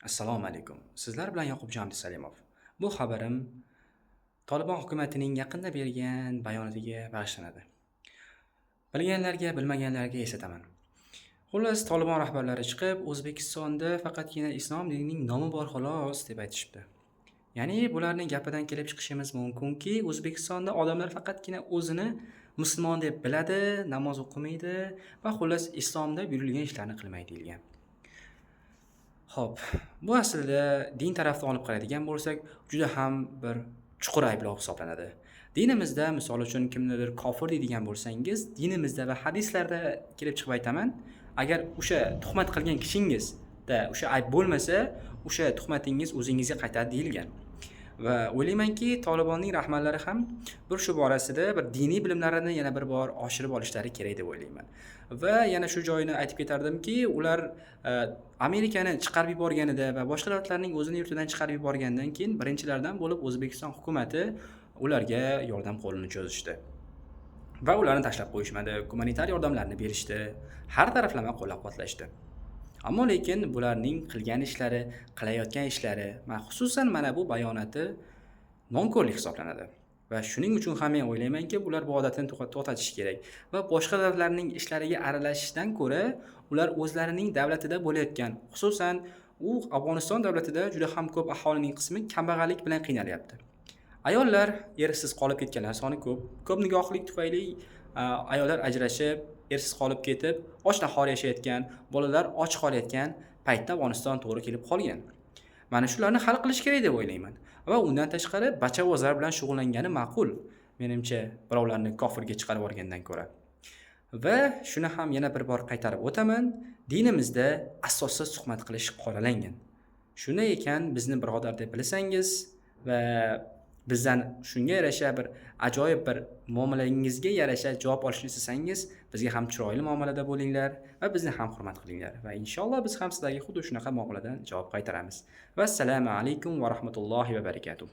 Assalomu alaykum. Sizlar bilan Yoqubjon Abdusalimov. Bu xabarim Tolibon hukumatining yaqinda bergan bayonotiga bag'ishlanadi. Bilganlarga, bilmaganlarga eslataman. Xullas, Tolibon rahbarlari chiqib, O'zbekistonda faqatgina islom dinining nomi bor xolos deb aytishibdi. Ya'ni bularning gapidan kelib chiqishimiz mumkinki, O'zbekistonda odamlar faqatgina o'zini musulmon deb biladi, namoz o'qimaydi va xullas islomda buyurilgan ishlarni qilmaydi deyilgan. Xo'p, bu aslida din tarafdan olib qaraydigan bo'lsak, juda ham bir chuqur ayblov hisoblanadi. Dinimizda, misol uchun kimnidir kofir deydigan bo'lsangiz, dinimizda va hadislarda kelib chiqib aytaman, agar o'sha tuhmat qilgan kishingizda o'sha ayb bo'lmasa, o'sha tuhmatingiz o'zingizga qaytadi deyilgan. Va o'ylaymanki, Tolibonning rahbarlari ham bir shu borasida bir diniy bilimlarini yana bir bor oshirib olishlari kerak deb o'ylayman. Va yana shu joyini aytib ketardimki, ular Amerikani chiqarib yuborganida va boshqa davlatlarning o'zini yurtidan chiqarib yuborgandan keyin birinchilardan bo'lib O'zbekiston hukumatı ularga yordam qo'lini cho'zishdi. Va ularni tashlab qo'yishmadi, gumanitar yordamlarni berishdi, har taraflama qo'llab-quvvatlashdi. Ammo lekin bularning qilgan ishlari, qilayotgan ishlari, xususan mana bu bayonoti nonko'rlik hisoblanadi. Va shuning uchun ham men o'ylaymanki, ular bu odatini to'xtatish kerak va boshqa davlatlarning ishlariga aralashishdan ko'ra, ular o'zlarining davlatida bo'layotgan, xususan u Afg'oniston davlatida juda ham ko'p aholining qismi kambag'allik bilan qiynalyapti. Ayollar ersiz qolib ketganlar soni ko'p. Ko'p nigohlik tufayli ayollar ajrashib, ersiz qolib ketib, och-nahor yashayotgan, bolalar och qolayotgan paytda Afg'oniston to'g'ri kelib qolgan. Mana shularni hal qilish kerak deb o'ylayman. Va undan tashqari bachavozlar bilan shug'ullangani ma'qul. Menimcha, birovlarni kofirga chiqarib yuborgandan ko'ra. Va shuni ham yana bir bor qaytarib o'taman, dinimizda asossiz tuhmat qilish qoralangan. Shunday ekan, bizni birodar deb bilsangiz va bizdan shunga yarasha bir ajoyib bir muomalangizga yarasha javob olishni istasangiz, bizga ham chiroyli muomalada bo'linglar va bizni ham hurmat qilinglar va inshaalloh biz ham sizlarga xuddi shunaqa muomaladan javob qaytaramiz. Vassalomu alaykum va rahmatullohi va barakatuh.